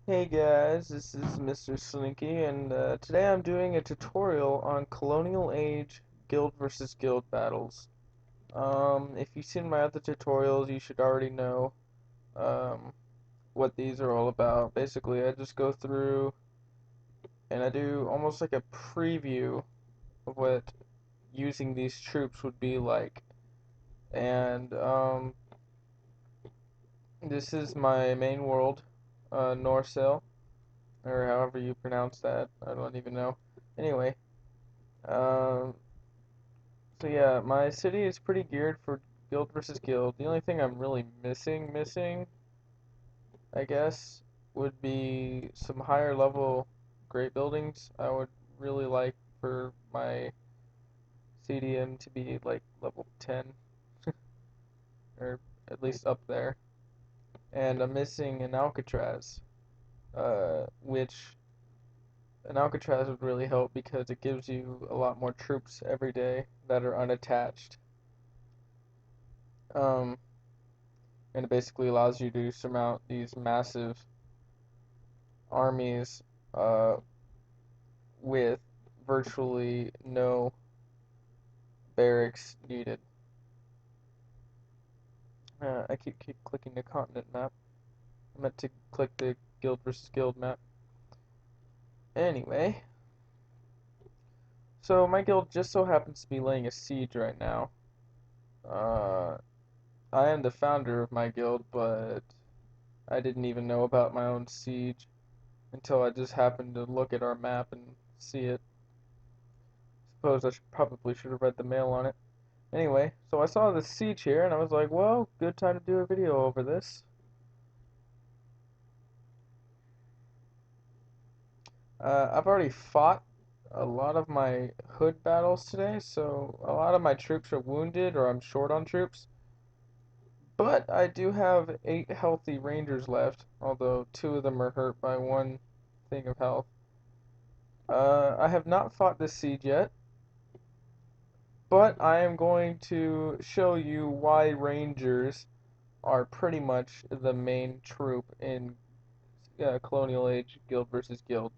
Hey guys, this is MrSlinky, and today I'm doing a tutorial on Colonial Age Guild versus Guild battles. If you've seen my other tutorials, you should already know um, what these are all about. Basically, I just go through and I do almost like a preview of what using these troops would be like. And this is my main world, Norcel, or however you pronounce that. I don't even know. Anyway. Um, so yeah, my city is pretty geared for guild versus guild. The only thing I'm really missing, I guess, would be some higher level great buildings. I would really like for my CDM to be like level 10, or at least up there. And I'm missing an Alcatraz, which an Alcatraz would really help because it gives you a lot more troops every day that are unattached. Um, and it basically allows you to surmount these massive armies uh, with virtually no barracks needed. I keep clicking the continent map. I meant to click the guild versus guild map. Anyway, so my guild just so happens to be laying a siege right now. Uh, I am the founder of my guild, but I didn't even know about my own siege until I just happened to look at our map and see it. Suppose I probably should have read the mail on it. Anyway, so I saw this siege here and I was like, well, good time to do a video over this. I've already fought a lot of my hood battles today, so a lot of my troops are wounded or I'm short on troops. But I do have 8 healthy rangers left, although 2 of them are hurt by 1 thing of health. I have not fought this siege yet, but I am going to show you why rangers are pretty much the main troop in Colonial Age Guild versus Guild.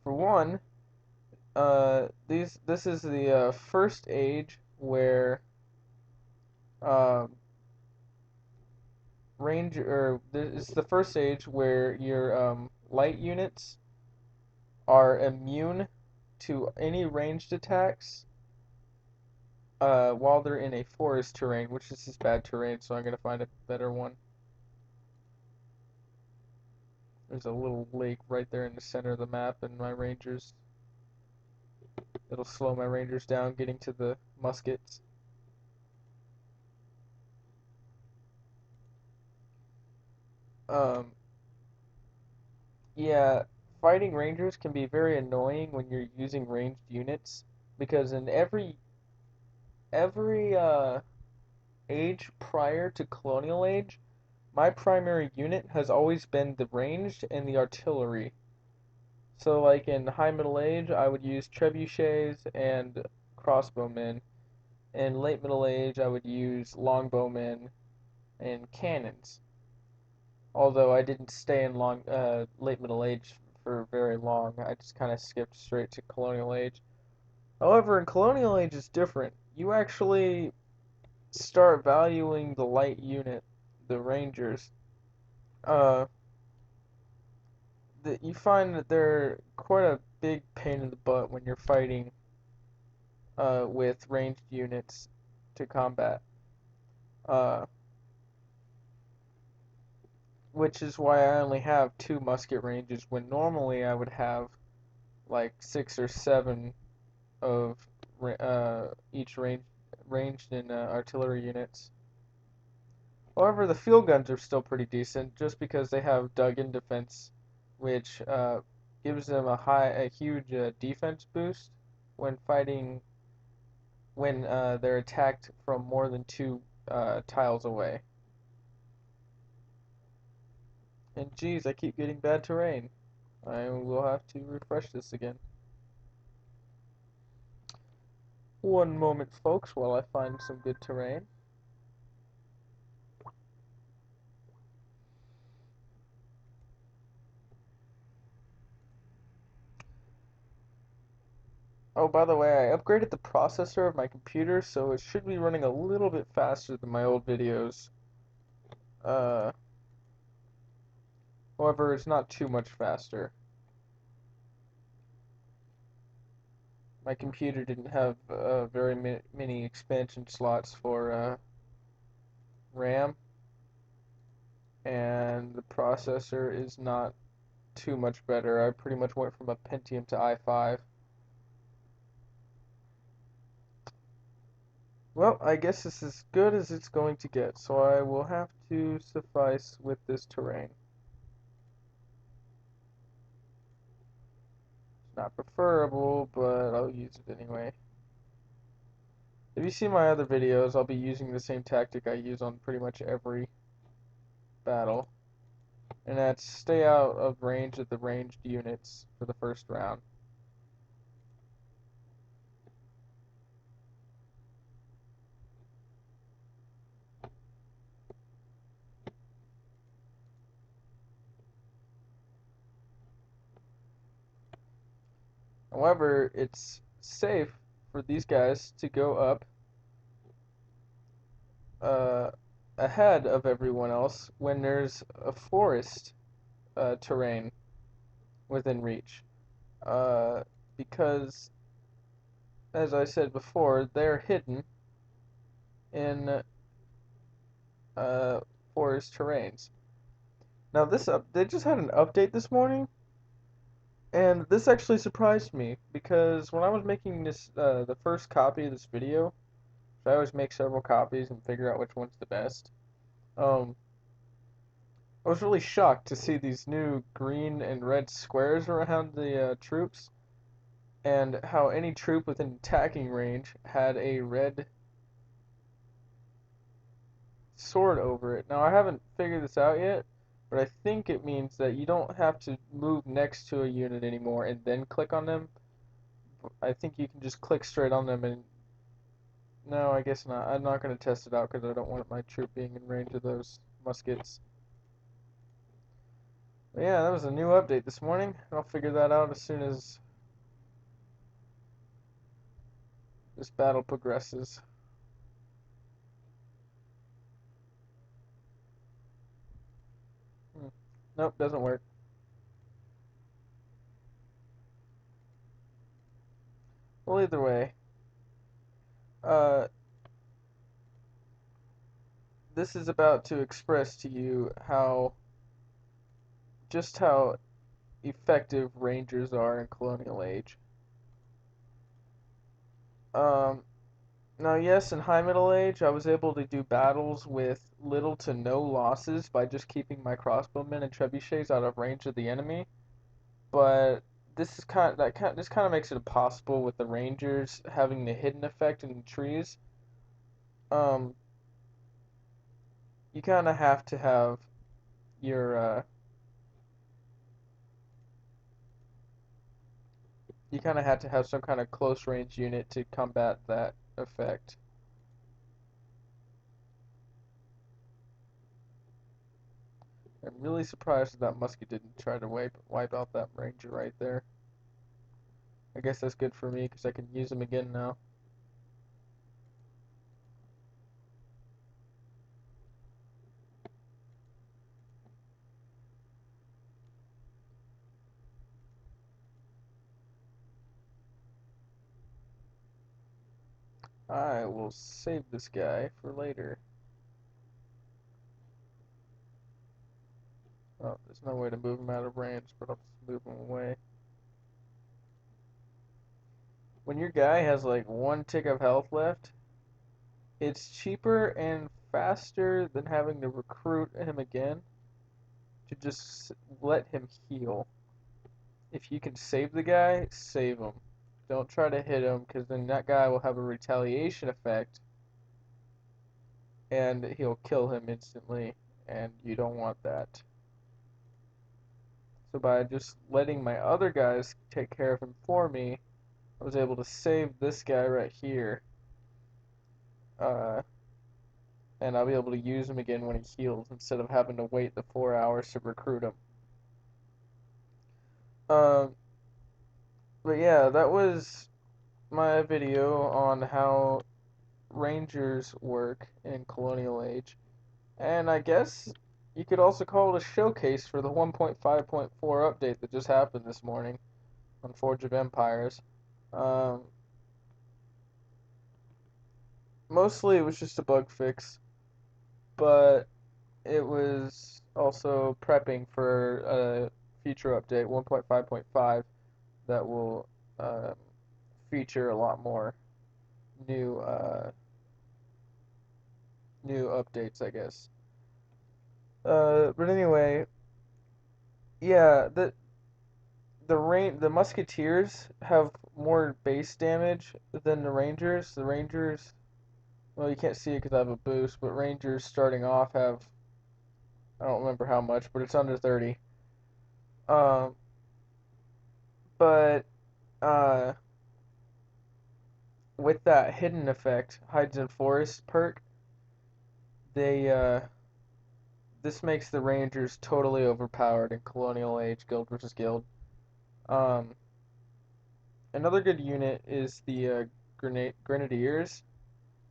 For one, this is the first age where um, it's the first age where your light units are immune to any ranged attacks while they're in a forest terrain, which is just bad terrain, so I'm gonna find a better one. There's a little lake right there in the center of the map, and my rangers, it'll slow my rangers down getting to the muskets. Um, yeah, fighting rangers can be very annoying when you're using ranged units because in every age prior to Colonial Age, my primary unit has always been the ranged and the artillery. So like in High Middle Age, I would use trebuchets and crossbowmen. In Late Middle Age, I would use longbowmen and cannons. Although I didn't stay in Late Middle Age for very long, I just kind of skipped straight to Colonial Age. However, in Colonial Age it's different. You actually start valuing the light unit, the Rangers. Uh, you find that they're quite a big pain in the butt when you're fighting with ranged units to combat. Uh, which is why I only have 2 musket ranges when normally I would have like 6 or 7 of each ranged in artillery units. However, the field guns are still pretty decent just because they have dug-in defense, which gives them a huge defense boost when fighting when they're attacked from more than 2 tiles away. And geez, I keep getting bad terrain. I will have to refresh this again. One moment, folks, while I find some good terrain. Oh, by the way, I upgraded the processor of my computer, so it should be running a little bit faster than my old videos. Uh, However, it's not too much faster. My computer didn't have very many expansion slots for RAM, and the processor is not too much better. I pretty much went from a Pentium to i5. Well, I guess this is as good as it's going to get, so I will have to suffice with this terrain. It's not preferable, but I'll use it anyway. If you see my other videos, I'll be using the same tactic I use on pretty much every battle, and that's stay out of range of the ranged units for the first round. However, it's safe for these guys to go up uh, ahead of everyone else when there's a forest terrain within reach. Uh, because, as I said before, they're hidden in uh, forest terrains. Now, they just had an update this morning, and this actually surprised me because when I was making the first copy of this video, so I always make several copies and figure out which one's the best. Um, I was really shocked to see these new green and red squares around the troops, and how any troop within attacking range had a red sword over it. Now, I haven't figured this out yet, but I think it means that you don't have to move next to a unit anymore and then click on them. I think you can just click straight on them and... No, I guess not. I'm not going to test it out because I don't want my troop being in range of those muskets. But yeah, that was a new update this morning. I'll figure that out as soon as this battle progresses. Hmm. Nope, doesn't work. Well, either way, uh, this is about to express to you how effective rangers are in Colonial Age. Um, Now, yes, in High Middle Age, I was able to do battles with little to no losses by just keeping my crossbowmen and trebuchets out of range of the enemy. But this kind of makes it impossible with the rangers having the hidden effect in the trees. Um, you kind of have to have your you kind of have to have some kind of close range unit to combat that effect. I'm really surprised that that musket didn't try to wipe out that ranger right there. I guess that's good for me because I can use him again now. I will save this guy for later. Oh, there's no way to move him out of range, but I'll just move him away. When your guy has like one tick of health left, it's cheaper and faster than having to recruit him again to just let him heal. If you can save the guy, save him. Don't try to hit him because then that guy will have a retaliation effect and he'll kill him instantly, and you don't want that. So by just letting my other guys take care of him for me, I was able to save this guy right here. Uh, and I'll be able to use him again when he heals instead of having to wait the 4 hours to recruit him. Um, but yeah, that was my video on how Rangers work in Colonial Age, and I guess you could also call it a showcase for the 1.5.4 update that just happened this morning on Forge of Empires. Um, Mostly it was just a bug fix, but it was also prepping for a future update 1.5.5 that will um, feature a lot more new new updates, I guess. But anyway, yeah, the Musketeers have more base damage than the Rangers. The Rangers, well, you can't see it because I have a boost, but Rangers starting off have, I don't remember how much, but it's under 30. Um, but uh, with that hidden effect, hides in forest perk, they this makes the Rangers totally overpowered in Colonial Age Guild versus Guild. Um, Another good unit is the Grenadiers.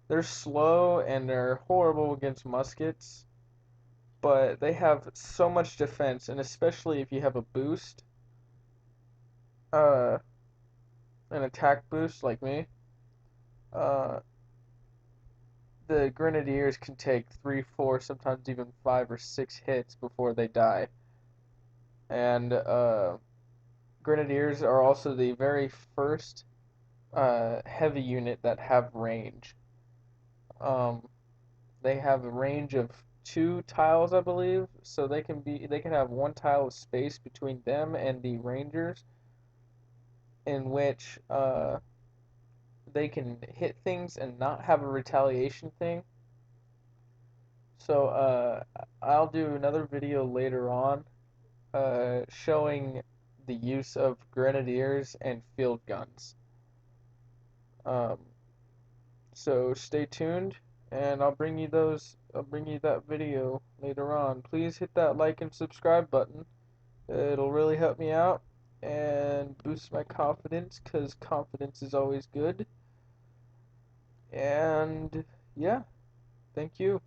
They're slow and they're horrible against muskets, but they have so much defense, and especially if you have a boost, uh, an attack boost like me, uh, the Grenadiers can take 3, 4, sometimes even 5 or 6 hits before they die. And Grenadiers are also the very first heavy unit that have range. Um, they have a range of 2 tiles, I believe, so they can have 1 tile of space between them and the Rangers, in which they can hit things and not have a retaliation thing. So I'll do another video later on showing the use of grenadiers and field guns. Um, so stay tuned, and I'll bring you that video later on. Please hit that like and subscribe button. It'll really help me out and boost my confidence, because confidence is always good. And yeah, thank you.